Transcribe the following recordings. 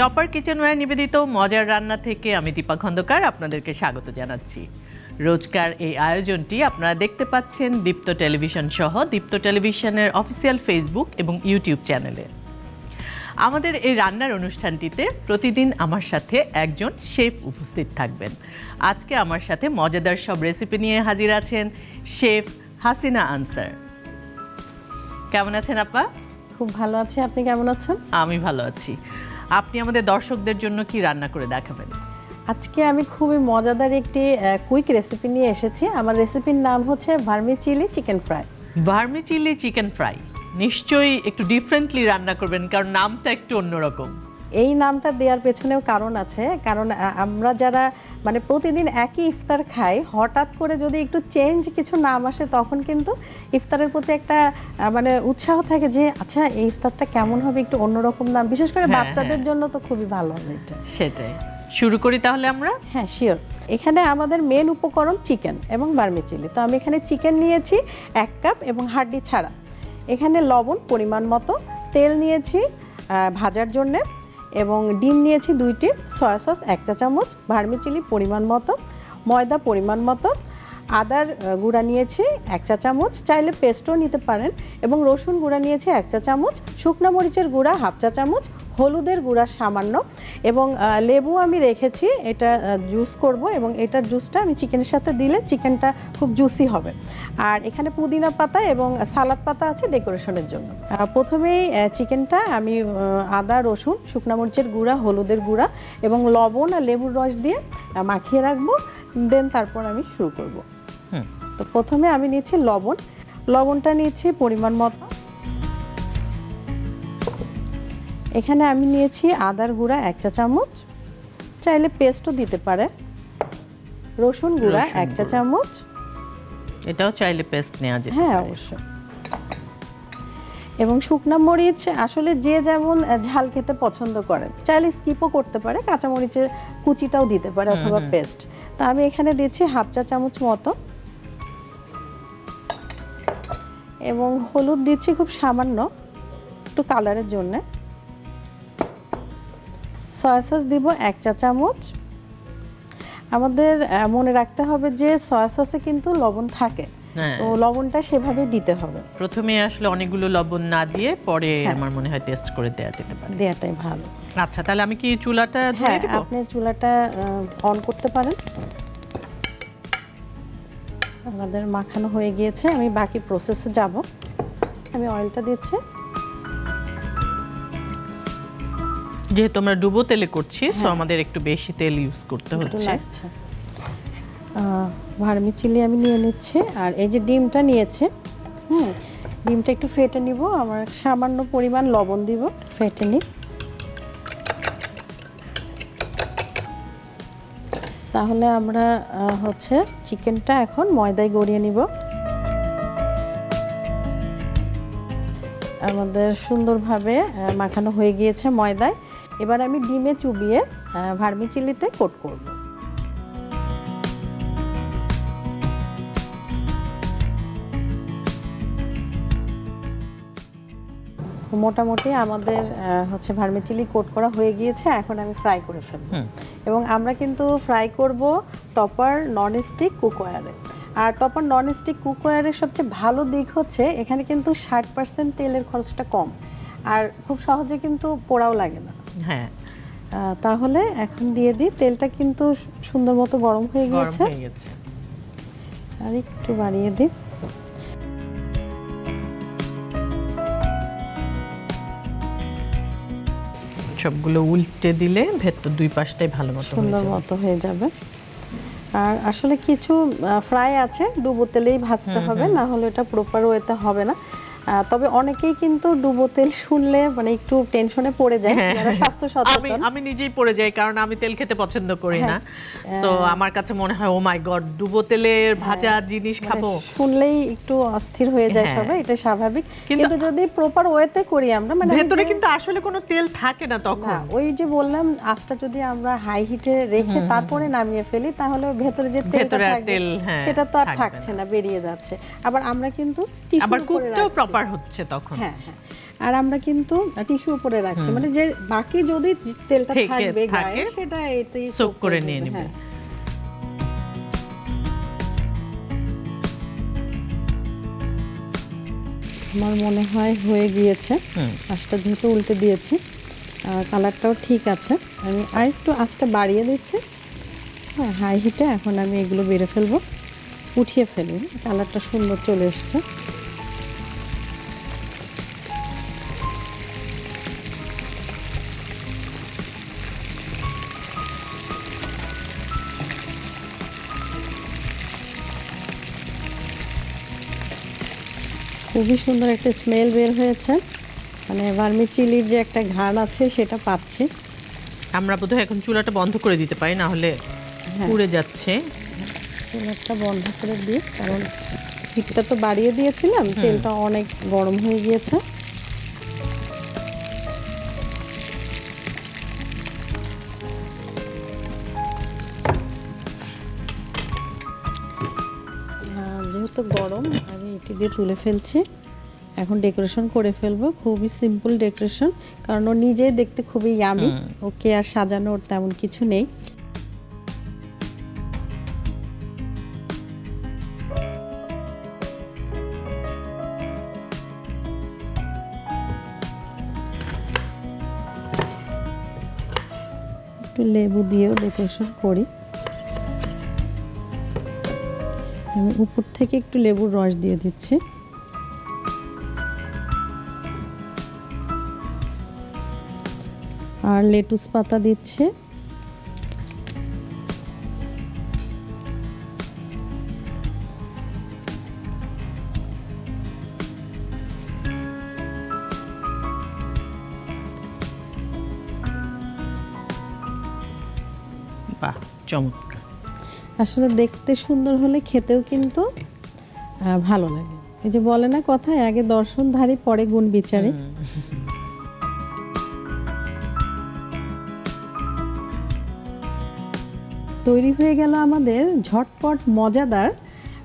Topper kitchenware নিবেদিত মজার রান্না থেকে আমি দীপা খন্দকার আপনাদেরকে স্বাগত জানাচ্ছি। রোজকার এই আয়োজনটি আপনারা দেখতে পাচ্ছেন দীপ্ত টেলিভিশন সহ দীপ্ত টেলিভিশনের অফিসিয়াল ফেসবুক এবং ইউটিউব চ্যানেলে। আমাদের এই রান্নার অনুষ্ঠানটিতে প্রতিদিন আমার সাথে একজন শেফ উপস্থিত থাকবেন। আজকে আমার সাথে মজাদার সব রেসিপি নিয়ে হাজির আছেন শেফ হাসিনা আনসার। কেমন আছেন আপা? খুব ভালো আছি, আপনি কেমন আছেন? আমি ভালো আছি। আপনি আমাদের দর্শকদের জন্য কি রান্না করে দেখাবেন? আজকে আমি খুবই মজাদার একটি কুইক রেসিপি নিয়ে এসেছি। আমার রেসিপির নাম হচ্ছে vermi chilli chicken fry. Vermi chilli chicken fry নিশ্চয়ই একটু ডিফারেন্টলি রান্না করবেন, কারণ নামটা একটু অন্যরকম। এই নামটা দেওয়ার পেছনেও কারণ আছে, কারণ আমরা যারা মানে প্রতিদিন একই ইফতার খাই, হঠাৎ করে যদি একটু চেঞ্জ কিছু নাম আসে তখন কিন্তু ইফতারের প্রতি একটা মানে উৎসাহ থাকে যে আচ্ছা এই ইফতারটা কেমন হবে, একটু অন্যরকম নাম, বিশেষ করে বাচ্চাদের জন্য তো খুবই ভালো হবে এটা। সেটাই, শুরু করি তাহলে আমরা। হ্যাঁ শিওর। এখানে আমাদের মেন উপকরণ চিকেন এবং ভার্মি চিলি। তো আমি এখানে চিকেন নিয়েছি 1 কাপ এবং হাড্ডি ছাড়া। এখানে লবণ পরিমাণ মতো, তেল নিয়েছি ভাজার জন্যে, এবং ডিম নিয়েছি 2টি, সয়া সস 1 চা চামচ, ভার্মি চিলি পরিমাণ মতো, ময়দা পরিমাণ মতো, আদার গুঁড়া নিয়েছি 1 চা চামচ, চাইলে পেস্টও নিতে পারেন, এবং রসুন গুঁড়া নিয়েছি 1 চা চামচ, শুকনো মরিচের গুঁড়া 1/2 চা চামচ, হলুদের গুঁড়া সামান্য, এবং লেবু আমি রেখেছি, এটা জুস করব, এবং এটার জুসটা আমি চিকেনের সাথে দিলে চিকেনটা খুব জুসি হবে। আর এখানে পুদিনা পাতা এবং সালাদ পাতা আছে ডেকোরেশনের জন্য। প্রথমেই চিকেনটা আমি আদা, রসুন, শুকনো মরিচের গুঁড়া, হলুদের গুঁড়া এবং লবণ আর লেবুর রস দিয়ে মাখিয়ে রাখবো, দেন তারপর আমি শুরু করব। তো প্রথমে আমি নিচ্ছি লবণটা নিচ্ছি পরিমাণ মতো। এখানে আমি নিয়েছি আদার গুঁড়া 1 চা চামচ, চাইলে পেস্টও দিতে পারে, রসুন গুঁড়া 1 চা চামচ, এটাও চাইলে পেস্ট নেওয়া যেতে পারে। হ্যাঁ অবশ্যই, এবং শুকনো মরিচ আসলে যে যেমন ঝাল খেতে পছন্দ করেন, চাইলে স্কিপও করতে পারে, কাঁচামরিচের কুচিটাও দিতে পারে অথবা পেস্ট। তা আমি এখানে দিচ্ছি 1/2 চা চামচ মতো, এবং হলুদ দিচ্ছি খুব সামান্য একটু কালারের জন্য। সয়া সস দিব 1 চা চামচ। আমাদের মনে রাখতে হবে যে সয়া সসে কিন্তু লবণ থাকে, তো লবণটা সেভাবে দিতে হবে। প্রথমে আসলে অনেকগুলো লবণ না দিয়ে পরে আমার মনে হয় টেস্ট করে দেওয়া যেতে পারে, দেওয়াটাই ভালো। আচ্ছা, তাহলে আমি কি চুলাটা ধরিয়ে দেব? আপনি চুলাটা অন করতে পারেন। আমাদের মাখানো হয়ে গিয়েছে, আমি বাকি প্রসেসে যাব। আমি অয়েলটা দিচ্ছি। যেহেতু আমরা ডুবো তেলে করছি, সো আমাদের একটু বেশি তেল ইউজ করতে হচ্ছে। আচ্ছা, ভার্মি চিলি আমি নিয়ে নিচ্ছি, আর এই যে ডিমটা নিয়েছি, ডিমটা একটু ফেটে নিব। আমার সামান্য পরিমাণ লবণ দিব, ফেটে নিই। তাহলে আমরা হচ্ছে চিকেনটা এখন ময়দায় গড়িয়ে নিব। আমাদের সুন্দরভাবে মাখানো হয়ে গিয়েছে ময়দায়। এবার আমি ডিমে চুবিয়ে ভার্মি চিলিতে কোট করব। মোটামুটি আমাদের হচ্ছে ভার্মি চিলি কোট করা হয়ে গিয়েছে, এখন আমি ফ্রাই করে ফেলব। এবং আমরা কিন্তু ফ্রাই করব টপার ননস্টিক কুকওয়্যারে। আর টপার ননস্টিক কুকওয়্যারের সবচেয়ে ভালো দিক হচ্ছে এখানে কিন্তু 60% তেলের খরচটা কম, আর খুব সহজে কিন্তু পোড়াও লাগে না। হ্যাঁ, তাহলে এখন দিয়ে দিই। তেলটা কিন্তু সুন্দর মতো গরম হয়ে গিয়েছে, আর একটু বাড়িয়ে দিই। সবগুলো উল্টে দিলে ভেতর দুই পাশটাই ভালো মতো সুন্দর মতো হয়ে যাবে। আর আসলে কিছু ফ্রাই আছে ডুবো তেলেই ভাজতে হবে, না হলে এটা প্রপার ওয়েতে হবে না। তবে অনেকেই কিন্তু ডুবো তেল শুনলে মানে একটু টেনশনে পড়ে যায়, যারা স্বাস্থ্য সচেতন। আমি নিজেই পড়ে যাই, কারণ আমি তেল খেতে পছন্দ করি না। সো আমার কাছে মনে হয় ও মাই গড, ডুবো তেলের ভাজা জিনিস খাবো, শুনলেই একটু অস্থির হয়ে যায় সবাই, এটা স্বাভাবিক। কিন্তু যদি প্রপার ওয়েতে করি আমরা, মানে ভেতরে কিন্তু আসলে কোনো তেল থাকে না তখন। ওই যে বললাম, আঁচটা যদি আমরা হাই হিটে রেখে তারপরে নামিয়ে ফেলি, তাহলে ভেতরে যে তেলটা থাকবে সেটা তো আর থাকছে না, বেরিয়ে যাচ্ছে। আবার আমরা কিন্তু আবার কুকটাও প্রপার হচ্ছে তখন। হ্যাঁ হ্যাঁ, আর আমরা কিন্তু টিস্যু উপরে রাখছি, মানে যে বাকি যদি তেলটা থাকবে গায়ে সেটা এতেই সোক করে নিয়ে নেবে। হ্যাঁ। আমার মনে হয় হয়ে গিয়েছে, পাঁচটা যেহেতু উল্টে দিয়েছি, কালারটাও ঠিক আছে। আমি আরেকটু আঁচটা বাড়িয়ে দিচ্ছি, হ্যাঁ হাই হিটে। এখন আমি এগুলো বেড়ে ফেলবো, উঠিয়ে ফেলবো। কালারটা সুন্দর চলে এসছে। খুবই সুন্দর একটা স্মেল বের হয়েছে, মানে ভার্মি চিলির যে একটা ঘ্রাণ আছে সেটা পাচ্ছি। আমরা বোধহয় এখন চুলাটা বন্ধ করে দিতে পারি, না হলে পুড়ে যাচ্ছে। চুলাটা বন্ধ করে দিই, কারণ হিটটা তো বাড়িয়ে দিয়েছিলাম, তেলটা অনেক গরম হয়ে গিয়েছে। যেহেতু গরম, আমি এটি দিয়ে তুলে ফেলছি। এখন ডেকোরেশন করে ফেলবো, খুবই সিম্পল ডেকোরেশন, কারণ ও নিজেই দেখতে খুবই ইয়ামি, ওকে আর সাজানোর তেমন কিছু নেই। একটু লেবু দিয়েও ডেকোরেশন করি। আমি উপর থেকে একটু লেবুর রস দিয়ে দিচ্ছি। আর লেটুস পাতা দিচ্ছে। বাহ, চমৎকার। আসলে দেখতে সুন্দর হলে খেতেও কিন্তু ভালো লাগে। এই যে বলে না কথায়, আগে দর্শনধারী পরে গুণ বিচারে। তৈরি হয়ে গেল আমাদের ঝটপট মজাদার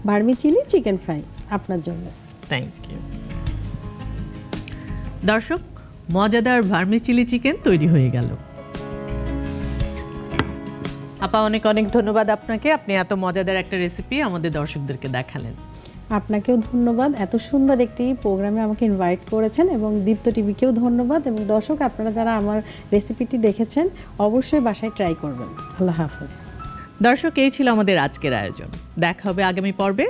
ভার্মি চিলি চিকেন ফ্রাই আপনার জন্য। Thank you. দর্শক, মজাদার ভার্মি চিলি চিকেন তৈরি হয়ে গেল। আপা, অনেক অনেক ধন্যবাদ আপনাকে, আপনি এত মজাদার একটা রেসিপি আমাদের দর্শকদেরকে দেখালেন। আপনাকেও ধন্যবাদ, এত সুন্দর একটি প্রোগ্রামে আমাকে ইনভাইট করেছেন, এবং দীপ্ত টিভিকেও ধন্যবাদ। এবং দর্শক, আপনারা যারা আমার রেসিপিটি দেখেছেন অবশ্যই বাসায় ট্রাই করবেন। আল্লাহ হাফেজ। দর্শক, এই ছিল আমাদের আজকের আয়োজন। দেখা হবে আগামী পর্বে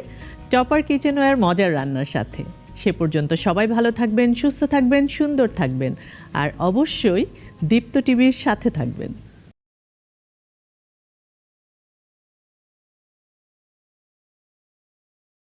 টপার কিচেনওয়্যার মজার রান্নার সাথে। সে পর্যন্ত সবাই ভালো থাকবেন, সুস্থ থাকবেন, সুন্দর থাকবেন, আর অবশ্যই দীপ্ত টিভির সাথে থাকবেন।